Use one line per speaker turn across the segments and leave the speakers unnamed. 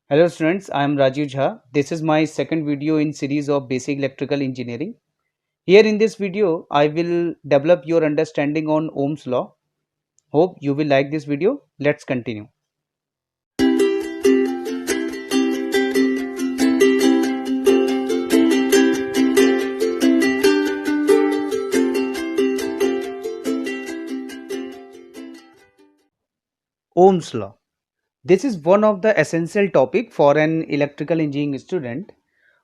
Hello students, I am Rajiv Jha. This is my second video in series of basic electrical engineering. Here in this video, I will develop your understanding on Ohm's law. Hope you will like this video. Let's continue. Ohm's law. This is one of the essential topic for an electrical engineering student.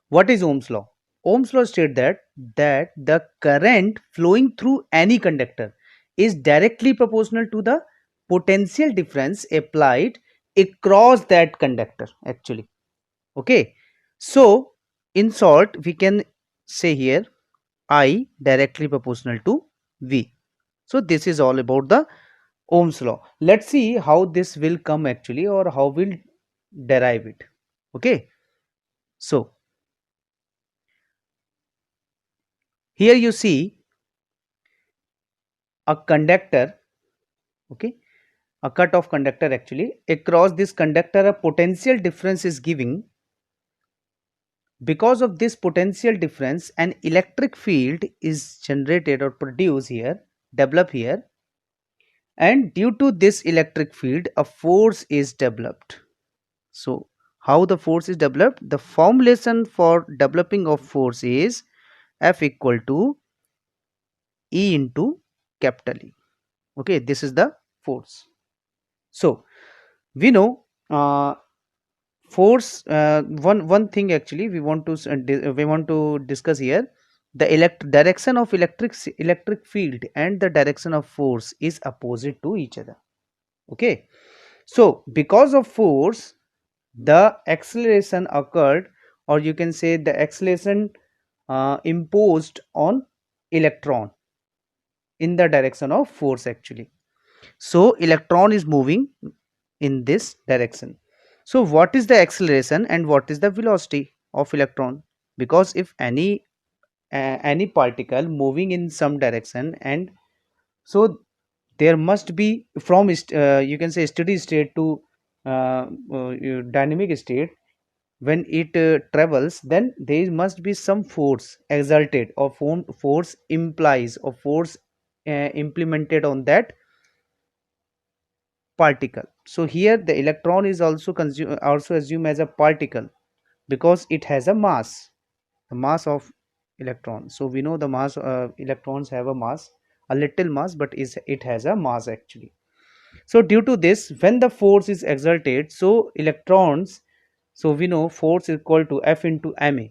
What is Ohm's law? Ohm's law states that the current flowing through any conductor is directly proportional to the potential difference applied across that conductor actually. Okay, so in short we can say here I directly proportional to V. So this is all about the Ohm's law. Let's see how this will come actually, or how we'll derive it. Okay, so here you see a conductor. Okay, a cut of conductor actually. Across this conductor a potential difference is giving. Because of this potential difference an electric field is generated or produced here, developed here, and due to this electric field a force is developed. So how the force is developed? The formulation for developing of force is F equal to E into capital E. Okay, this is the force. So we know force, one thing actually we want to discuss here. The direction of electric field and the direction of force is opposite to each other. Okay, so because of force the acceleration occurred, or you can say the acceleration imposed on electron in the direction of force actually. So electron is moving in this direction. So what is the acceleration and what is the velocity of electron? Because if any particle moving in some direction, and so there must be from you can say steady state to dynamic state. When it travels, then there must be some force exerted, or force implies, or force implemented on that particle. So here the electron is also assumed as a particle because it has a mass, the mass of electron. So we know the mass, electrons have a mass, a little mass, but it has a mass actually. So due to this when the force is exerted, so electrons, so we know force is equal to F into ma.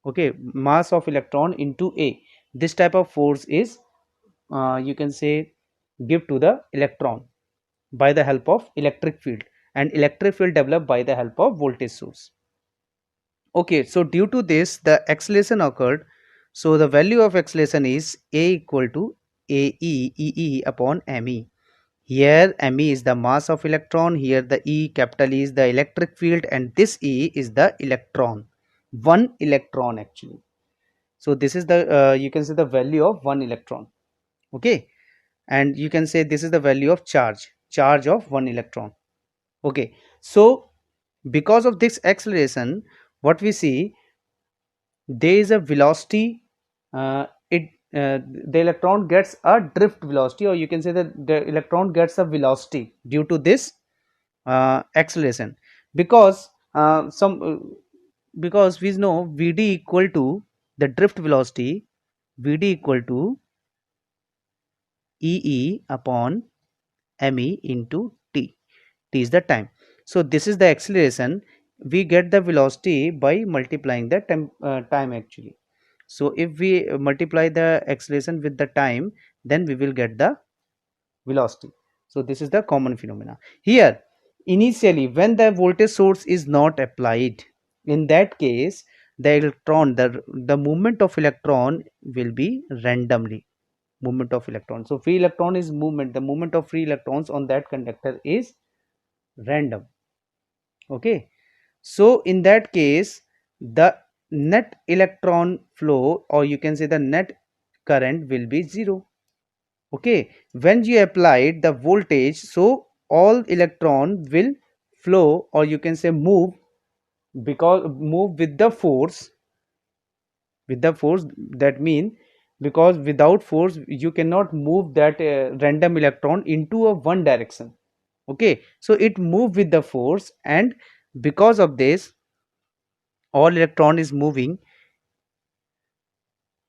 Okay, mass of electron into a. This type of force is you can say give to the electron by the help of electric field, and electric field developed by the help of voltage source. Okay, so due to this the acceleration occurred. So the value of acceleration is a equal to ae upon me. Here me is the mass of electron, here the E capital E is the electric field, and this E is the electron, one electron actually. So this is the you can say the value of one electron. Okay, and you can say this is the value of charge of one electron. Okay, so because of this acceleration what we see, there is a velocity, it the electron gets a drift velocity, or you can say that the electron gets a velocity due to this acceleration. Because some because we know Vd equal to the drift velocity, Vd equal to ee upon me into t. T is the time. So this is the acceleration. We get the velocity by multiplying the time actually. So if we multiply the acceleration with the time, then we will get the velocity. So this is the common phenomena. Here initially when the voltage source is not applied, in that case the movement of electron will be randomly movement of electron. So free electron is movement, the movement of free electrons on that conductor is random. Okay, so in that case the net electron flow, or you can say the net current, will be zero. Okay, when you applied the voltage, so all electron will flow, or you can say move, because move with the force. That mean, because without force you cannot move that random electron into a one direction. Okay, so it move with the force, and because of this all electron is moving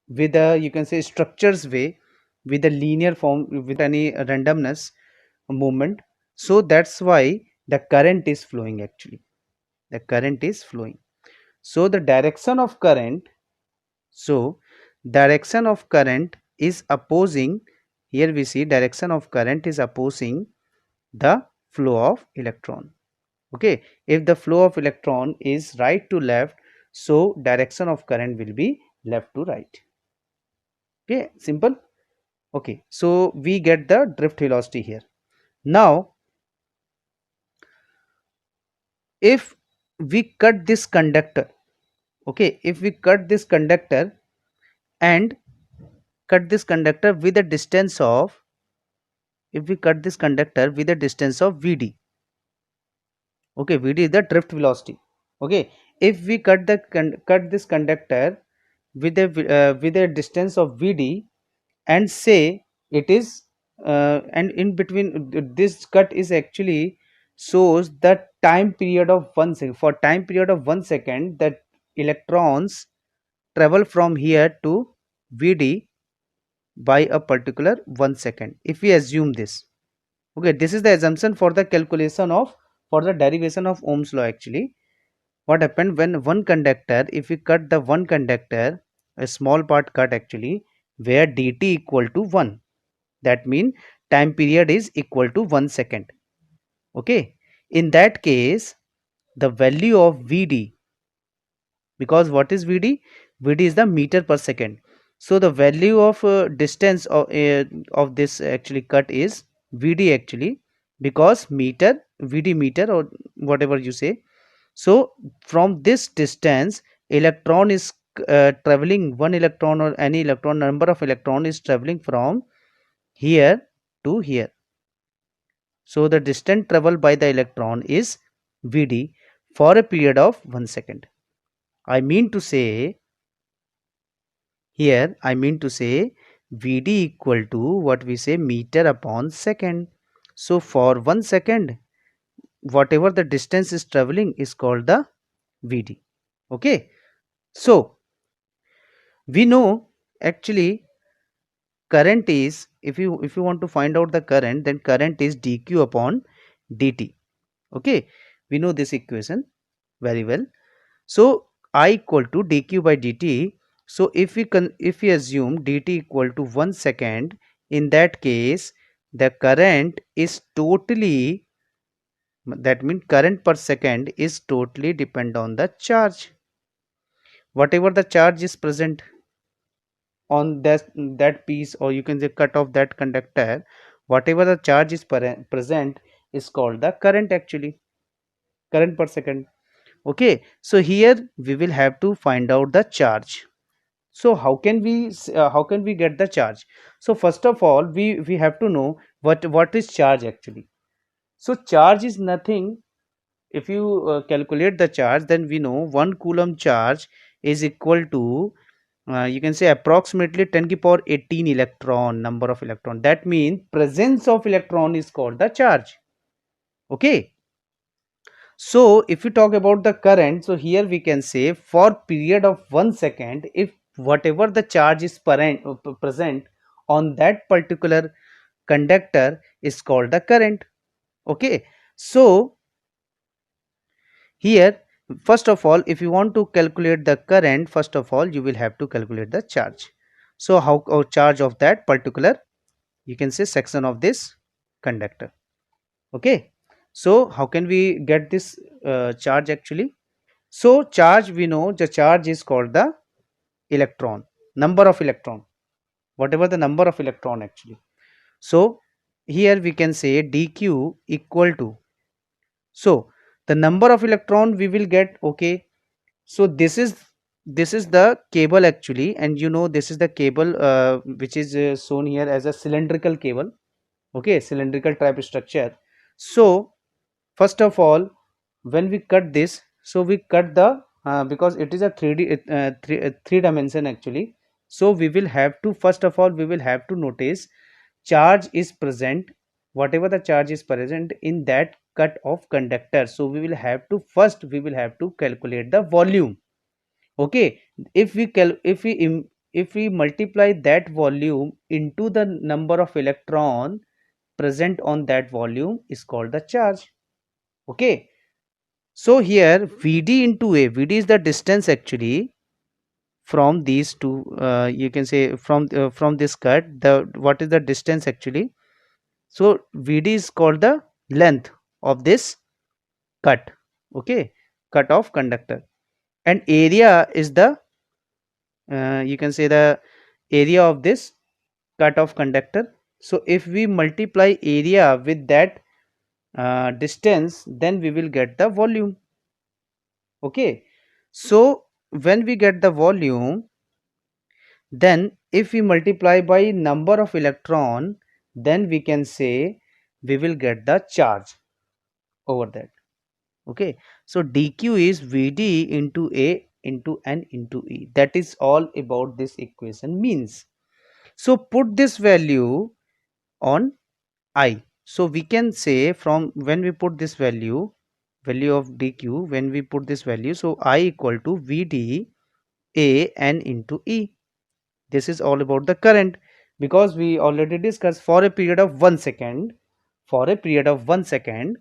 with a, you can say, structures way, with a linear form, with any randomness movement. So that's why the current is flowing actually. The current is flowing. So the direction of current, so direction of current is opposing, here we see direction of current is opposing the flow of electron. Okay, if the flow of electron is right to left, so direction of current will be left to right. Okay, simple. Okay, so we get the drift velocity here. Now if we cut this conductor, okay, if we cut this conductor and cut this conductor with a distance of, if we cut this conductor with a distance of vd, okay, vd is the drift velocity. Okay, if we cut this conductor with a distance of vd, and say it is and in between this cut is actually shows the time period of 1 second. For time period of 1 second, that electrons travel from here to vd by a particular 1 second, if we assume this. Okay, this is the assumption for the calculation of, for the derivation of Ohm's law actually. What happened when one conductor, if we cut the one conductor, a small part cut actually, where dt equal to 1, that means time period is equal to 1 second. Okay, in that case the value of vd, because what is vd? Vd is the meter per second. So the value of distance of this actually cut is vd actually, because meter, vd meter or whatever you say. So from this distance electron is traveling, one electron or any electron, number of electron is traveling from here to here. So the distance traveled by the electron is vd for a period of 1 second. I mean to say, here I mean to say vd equal to what we say meter upon second. So for 1 second, whatever the distance is traveling is called the vd. Okay, so we know actually current is, if you want to find out the current, then current is dq upon dt. Okay, we know this equation very well. So I equal to dq by dt. So if we assume dt equal to 1 second, in that case the current is totally, that means current per second is totally depend on the charge. Whatever the charge is present on that piece, or you can say cut off that conductor, whatever the charge is present is called the current actually, current per second. Okay, so here we will have to find out the charge. So how can we get the charge? So first of all we have to know what is charge actually. So charge is nothing. If you calculate the charge, then we know 1 coulomb charge is equal to you can say approximately 10 to the power 18 electron, number of electron. That means presence of electron is called the charge. Okay, so if we talk about the current, so here we can say for period of 1 second, if whatever the charge is present on that particular conductor is called the current. Okay, so here first of all, if you want to calculate the current, first of all you will have to calculate the charge. So how charge of that particular, you can say, section of this conductor. Okay, so how can we get this charge actually? So charge, we know the charge is called the electron, number of electron, whatever the number of electron actually. So here we can say dq equal to, so the number of electron we will get. Okay, so this is the cable actually, and you know this is the cable which is shown here as a cylindrical cable. Okay, cylindrical type structure. So first of all when we cut this, so we cut the because it is a 3D three dimension actually. So we will have to, first of all we will have to notice charge is present, whatever the charge is present in that cut of conductor. So we will have to, first we will have to calculate the volume. Okay, if we if we multiply that volume into the number of electron present on that volume is called the charge. Okay, so here Vd into A, Vd is the distance actually from these two, you can say from this cut, the what is the distance actually. So Vd is called the length of this cut. Okay, cut of conductor, and area is the you can say the area of this cut of conductor. So if we multiply area with that distance, then we will get the volume. Okay, so when we get the volume, then if we multiply by number of electron, then we can say we will get the charge over that. Okay, so dq is Vd into A into N into E. That is all about this equation means. So put this value on I. So we can say, from when we put this value of dq, when we put this value, so I equal to Vd A N into E. This is all about the current, because we already discussed for a period of 1 second, for a period of 1 second,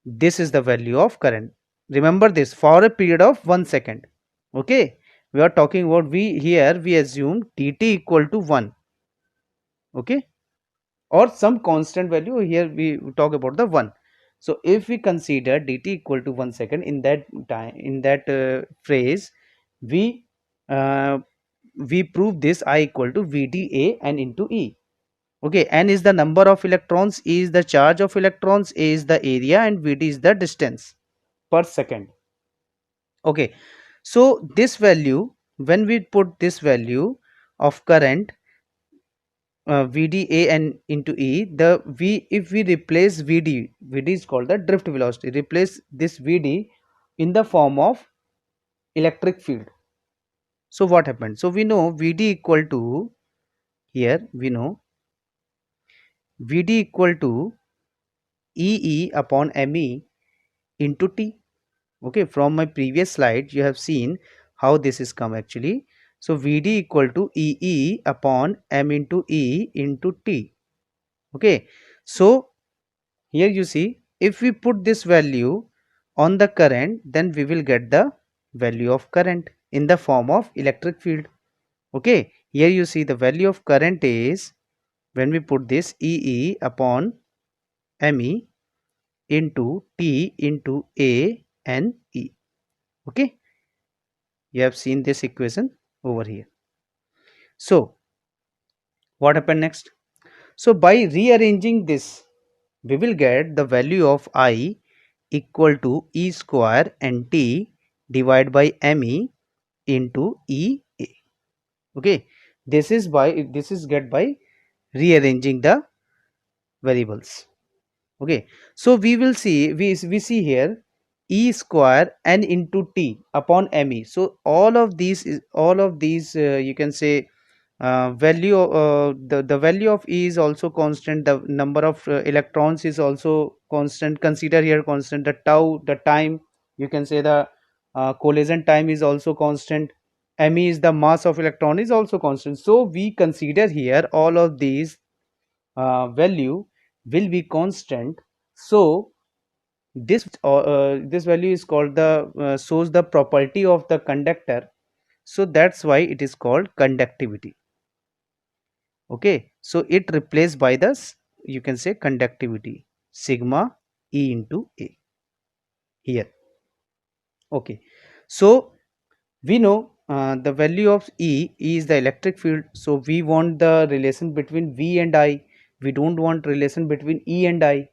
this is the value of current. Remember this, for a period of 1 second. Okay, we are talking about, we here we assume dt equal to 1. Okay, or some constant value, here we talk about the 1. So if we consider dt equal to 1 second, in that time, in that phrase, we uh, we prove this I equal to VdA and into E. Okay, N is the number of electrons, E is the charge of electrons, A is the area, and Vd is the distance per second. Okay, so this value, when we put this value of current, VdA and into E, the V, if we replace Vd is called the drift velocity, replace this Vd in the form of electric field. So what happened? So we know Vd equal to, here we know Vd equal to EE upon ME into T. Okay, from my previous slide you have seen how this is come actually. So Vd equal to EE upon M into E into T. Okay, so here you see, if we put this value on the current, then we will get the value of current in the form of electric field. Okay, here you see the value of current is, when we put this EE upon ME into T into A and E. Okay, you have seen this equation over here. So what happened next? So by rearranging this, we will get the value of I equal to E square and T divided by ME into EA. Okay, this is by, this is get by rearranging the variables. Okay, so we will see, we see here E square N into T upon ME. So all of these is, all of these you can say value, the value of E is also constant, the number of electrons is also constant. Consider here constant, the tau, the time, you can say the collision time is also constant. Me is the mass of electron is also constant. So we consider here all of these value will be constant. So this value is called the shows the property of the conductor. So that's why it is called conductivity. Okay, so it replaced by this, you can say conductivity, sigma E into A here. Okay, so we know the value of E is the electric field. So we want the relation between V and I, we don't want relation between E and I.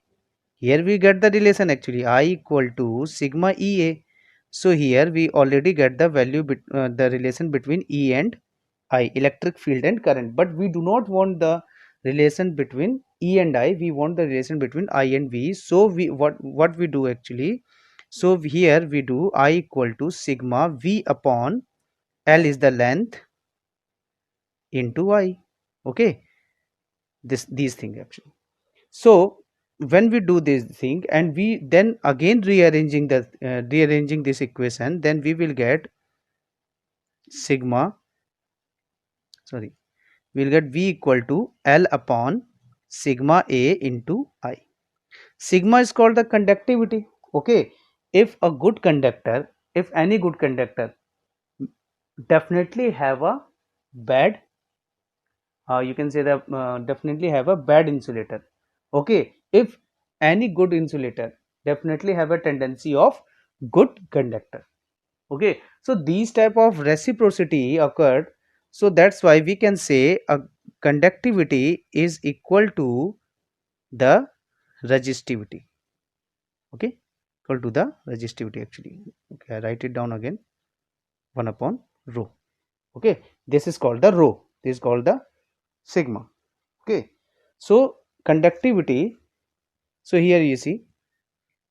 Here we get the relation actually, I equal to sigma EA. So here we already get the value the relation between E and I, electric field and current. But we do not want the relation between E and I, we want the relation between I and V. So we, what we do actually, So here we do I equal to sigma v upon L is the length into I. Okay, these things actually. So when we do this thing and we then again rearranging this equation, then we will get sigma, sorry, we'll get v equal to L upon sigma a into I. Sigma is called the conductivity. Okay, if a good conductor, if any good conductor definitely have a bad, you can say that definitely have a bad insulator. Okay, if any good insulator definitely have a tendency of good conductor. Okay, so these type of reciprocity occurred, so that's why we can say a conductivity is equal to the resistivity. Okay, equal to the resistivity actually. Okay, I write it down again, 1 upon rho. Okay, this is called the rho, this is called the sigma. Okay, so conductivity, so here you see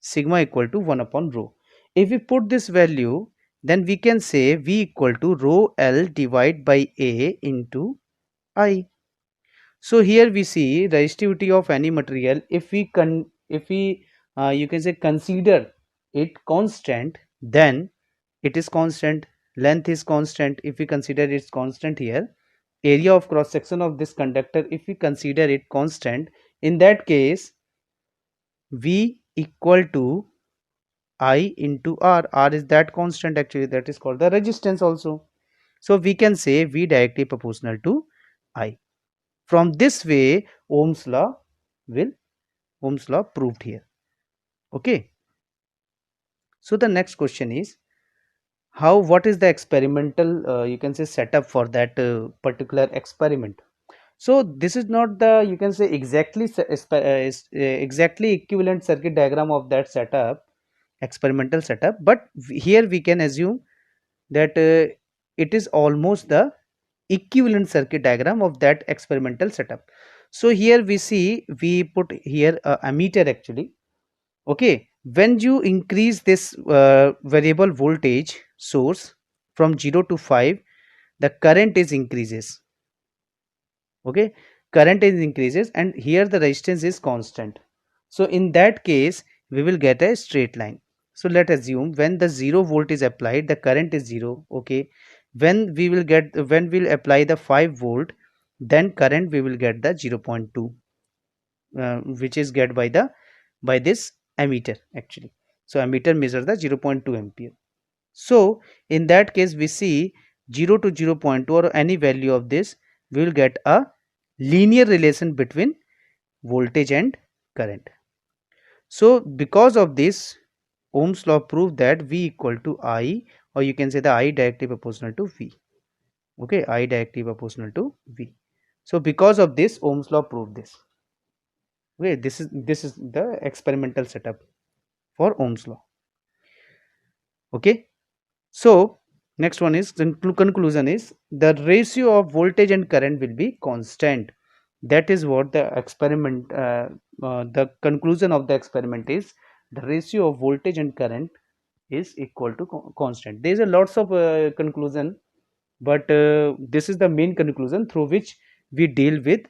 sigma equal to 1 upon rho. If we put this value, then we can say v equal to rho L divided by A into I. So here we see resistivity of any material. If we you can say consider it constant, then it is constant. Length is constant. If we consider it's constant here, area of cross section of this conductor, if we consider it constant, in that case V equal to I into R. R is that constant actually, that is called the resistance also. So we can say V directly proportional to I. From this way will Ohm's law proved here. Okay, so the next question is how, what is the experimental you can say setup for that particular experiment. So this is not the, you can say exactly exactly equivalent circuit diagram of that setup, experimental setup, but here we can assume that it is almost the equivalent circuit diagram of that experimental setup. So here we see we put here a ammeter actually. Okay, when you increase this variable voltage source from 0 to 5, the current is increases. Okay, current is increases and here the resistance is constant. So in that case we will get a straight line. So let us assume when the 0 volt is applied, the current is 0. Okay, when we'll apply the 5 volt, then current we will get the 0.2, which is get by this ammeter actually. So ammeter measures the 0.2 ampere. So in that case we see 0 to 0.2 or any value of this, we will get a linear relation between voltage and current. So because of this, Ohm's law proved that V equal to I, or you can say the I directly proportional to V. Okay, I directly proportional to V. So because of this, Ohm's law proved this. Okay, this is the experimental setup for Ohm's law. Okay, so next one is conclusion is the ratio of voltage and current will be constant. That is what the experiment, the conclusion of the experiment is, the ratio of voltage and current is equal to constant. There is a lots of conclusion, but this is the main conclusion through which we deal with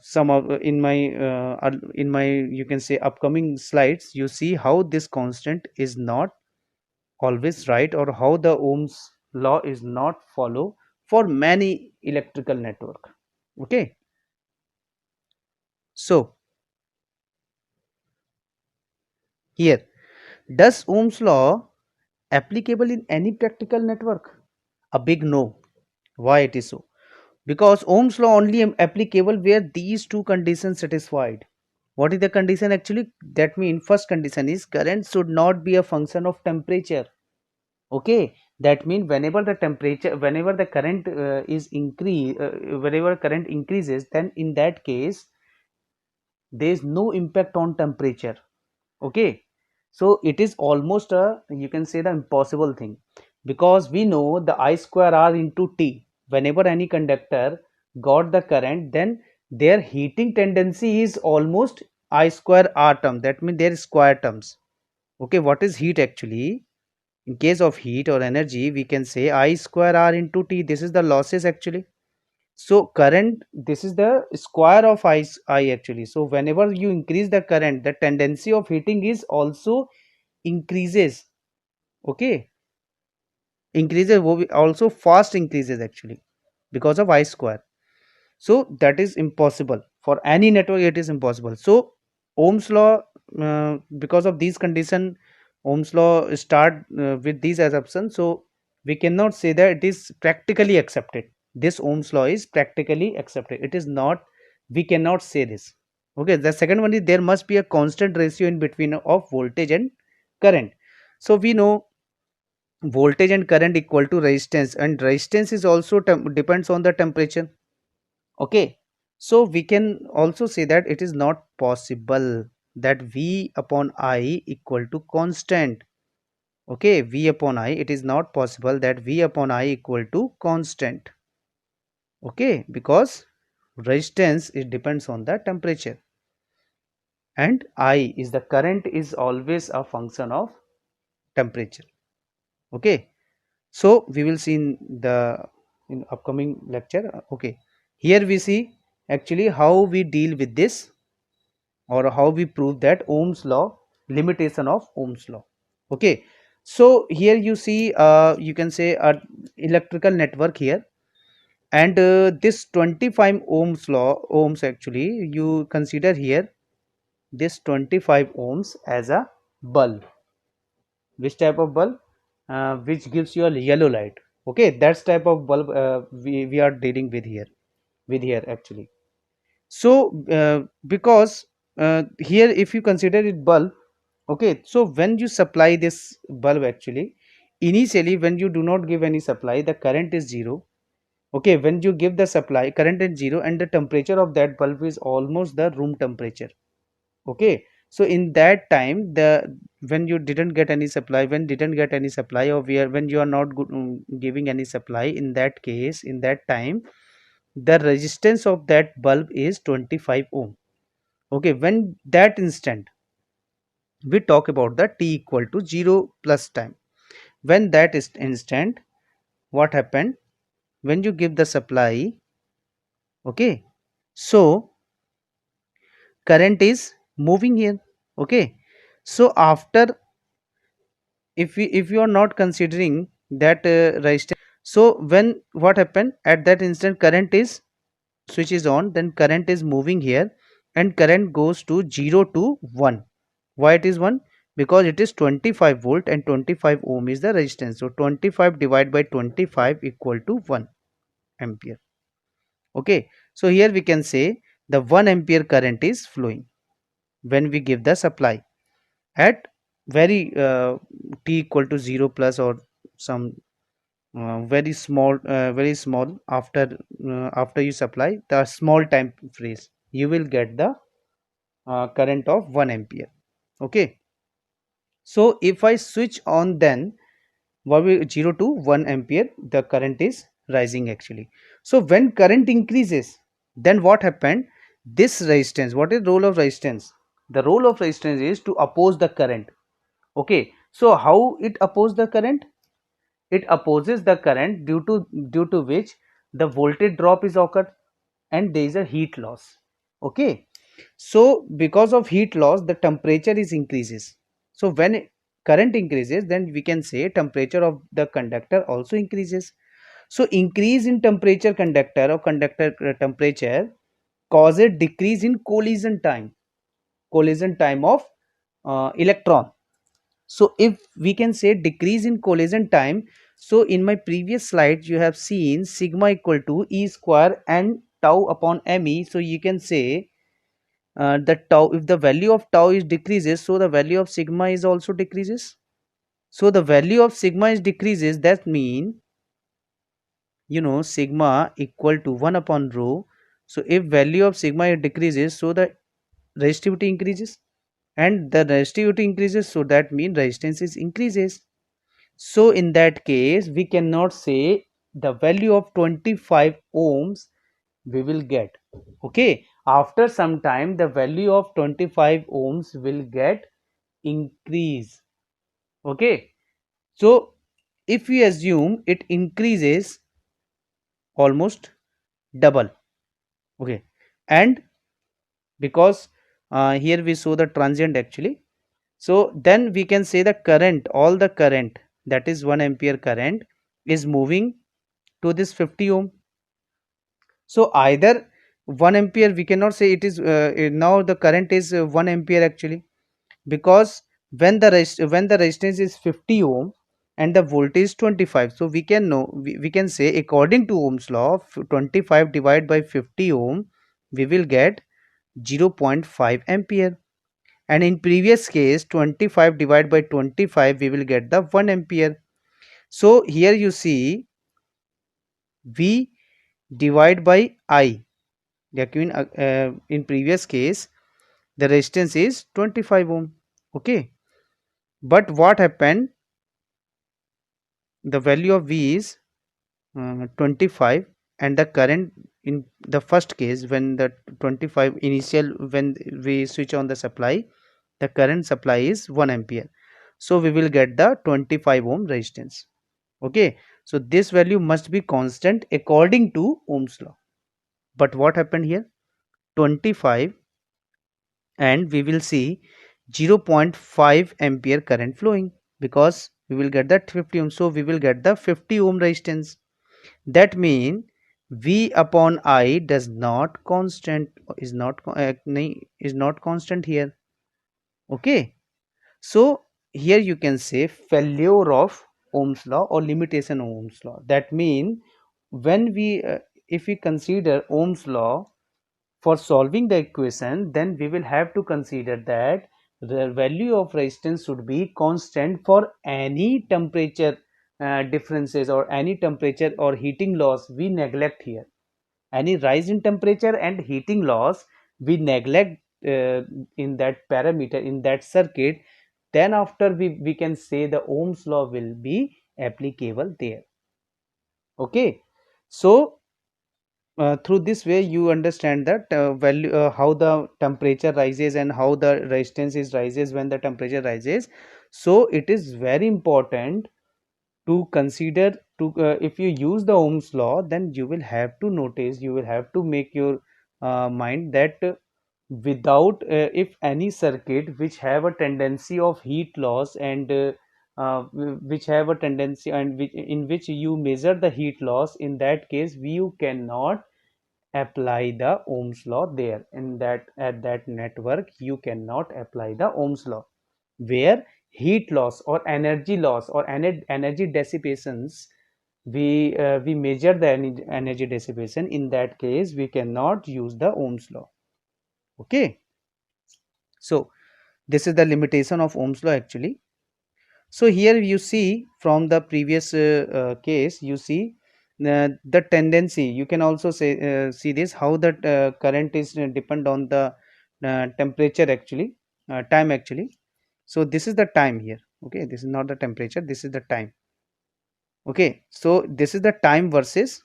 some of in my you can say upcoming slides. You see how this constant is not always right, or how the Ohm's law is not follow for many electrical network. Okay, so here, does Ohm's law applicable in any practical network? A big no. Why it is so? Because Ohm's law only applicable where these two conditions satisfied. What is the condition actually? That means first condition is current should not be a function of temperature. Okay, that means whenever the temperature, whenever the current whenever current increases, then in that case there is no impact on temperature. Okay, so it is almost a, you can say the impossible thing, because we know the I square R into T. Whenever any conductor got the current, then their heating tendency is almost I square R term, that means their square terms. Okay, what is heat actually? In case of heat or energy, we can say I square R into T. This is the losses actually. So current, this is the square of I actually. So whenever you increase the current, the tendency of heating is also increases. Okay, increases also fast increases actually because of I square. So that is impossible for any network, it is impossible. So Ohm's law, because of these condition, Ohm's law start with these assumptions. So we cannot say that it is practically accepted. This Ohm's law is practically accepted, it is not. We cannot say this. Okay, the second one is there must be a constant ratio in between of voltage and current. So we know voltage and current equal to resistance, and resistance is also depends on the temperature. Okay, so we can also say that it is not possible that V upon I equal to constant. Okay, V upon I, it is not possible that V upon I equal to constant. Okay, because resistance, it depends on the temperature, and I is the current is always a function of temperature. Okay, so we will see in the in upcoming lecture. Okay, here we see actually how we deal with this, or how we prove that Ohm's law, limitation of Ohm's law. Okay, so here you see, you can say a electrical network here, and this 25 ohms law, ohms actually, you consider here this 25 ohms as a bulb. Which type of bulb? Which gives you a yellow light. Okay, that's type of bulb we are dealing with here actually. So because here if you consider it bulb, okay, so when you supply this bulb actually, initially when you do not give any supply, the current is zero. Okay, when you give the supply, current is zero, and the temperature of that bulb is almost the room temperature. Okay, so in that time, the when you didn't get any supply, when didn't get any supply, or when you are not giving any supply, in that case, in that time, the resistance of that bulb is 25 ohm. Okay, when that instant, we talk about the t equal to 0 plus time. When that is instant, what happened? When you give the supply, okay, so current is moving here. Okay, so after, if you are not considering that resistance, so when what happened at that instant, current is switch is on, then current is moving here, and current goes to 0 to 1. Why it is 1? Because it is 25 volt and 25 ohm is the resistance. So 25 divided by 25 equal to 1 ampere. Okay, so here we can say the 1 ampere current is flowing when we give the supply at very t equal to 0 plus, or some very small, after you supply the small time phrase, you will get the current of 1 ampere. Okay, so if I switch on, then what will 0 to 1 ampere, the current is rising actually. So when current increases, then what happened? This resistance, what is role of resistance? The role of resistance is to oppose the current. Okay, so how it opposes the current? It opposes the current due to which the voltage drop is occurred, and there is a heat loss. Okay, so because of heat loss, the temperature is increases. So when current increases, then we can say temperature of the conductor also increases. So increase in temperature conductor, or conductor temperature, causes decrease in collision time of electron. So if we can say decrease in collision time, so in my previous slide you have seen sigma equal to E square and tau upon me. So you can say the tau, if the value of tau is decreases, so the value of sigma is also decreases. So the value of sigma is decreases, that mean, sigma equal to 1 upon rho. So if value of sigma decreases, so the resistivity increases, and the resistivity increases, so that means resistance is increases. So in that case, we cannot say the value of 25 ohms we will get. Okay, after some time, the value of 25 ohms will get increase. Okay, so if we assume it increases almost double, okay, and because here we show the transient actually, so then we can say the current, all the current, that is 1 ampere current, is moving to this 50 ohm. So either 1 ampere, we cannot say it is now the current is 1 ampere actually, because when the resistance is 50 ohm and the voltage 25, so we can know, we can say according to Ohm's law, 25 divided by 50 ohm, we will get 0.5 ampere, and in previous case 25 divided by 25 we will get the 1 ampere. So here you see V divide by I, that mean in previous case the resistance is 25 ohm, okay, but what happened, the value of V is 25, and the current in the first case when the 25 initial, when we switch on the supply, the current supply is 1 ampere, so we will get the 25 ohm resistance. Okay, so this value must be constant according to Ohm's law, but what happened here, 25, and we will see 0.5 ampere current flowing, because we will get that 50 ohm, so we will get the 50 ohm resistance. That means V upon I does not constant, is not constant here. Okay, so here you can say failure of Ohm's law or limitation of Ohm's law. That means when we if we consider Ohm's law for solving the equation, then we will have to consider that the value of resistance should be constant for any temperature differences or any temperature or heating loss we neglect here. Any rise in temperature and heating loss we neglect in that parameter, in that circuit, then after we can say the Ohm's law will be applicable there. Okay, so through this way you understand that value how the temperature rises and how the resistance is rises when the temperature rises. So it is very important to consider to if you use the Ohm's law, then you will have to notice, you will have to make your mind that without if any circuit which have a tendency of heat loss and which have a tendency and which, in which you measure the heat loss, in that case you cannot apply the Ohm's law there. In that, at that network you cannot apply the Ohm's law, where heat loss or energy loss or energy dissipations, we measure the energy dissipation, in that case we cannot use the Ohm's law. Okay, so this is the limitation of Ohm's law actually. So here you see from the previous case, you see the tendency, you can also say see this how that current is depend on the temperature actually, time actually. So this is the time here. Okay, this is not the temperature, this is the time. Okay, so this is the time versus,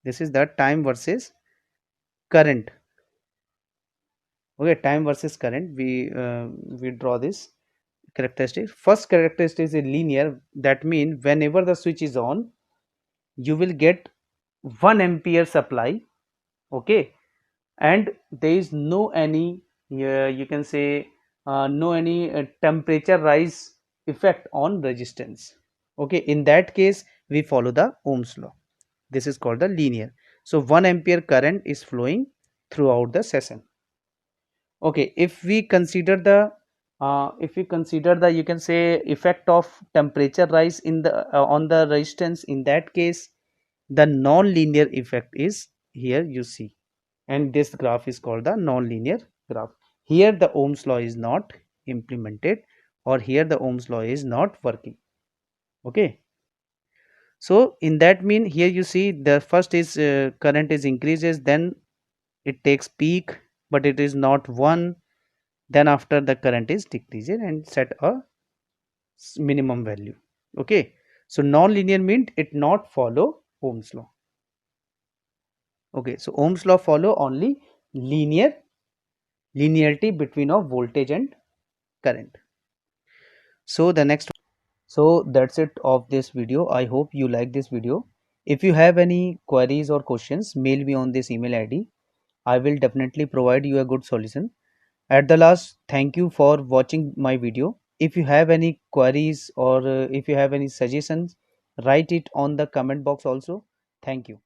this is the time versus current. Okay, time versus current, we draw this characteristic. First characteristic is linear, that means whenever the switch is on you will get 1 ampere supply. Okay, and there is no any you can say no any temperature rise effect on resistance. Okay, in that case we follow the Ohm's law. This is called the linear. So 1 ampere current is flowing throughout the session. Okay, if we consider the you can say effect of temperature rise in the on the resistance, in that case the non-linear effect is here you see, and this graph is called the non-linear graph. Here the Ohm's law is not implemented, or here the Ohm's law is not working. Okay, so in that mean here you see the first is current is increases, then it takes peak but it is not one, then after the current is decreasing and set a minimum value. Okay, so non-linear means it not follow Ohm's law. Okay, so Ohm's law follow only linearity between of voltage and current. So the next, so that's it of this video. I hope you like this video. If you have any queries or questions, mail me on this email id. I will definitely provide you a good solution. At the last, thank you for watching my video. If you have any queries or if you have any suggestions, write it on the comment box also. Thank you.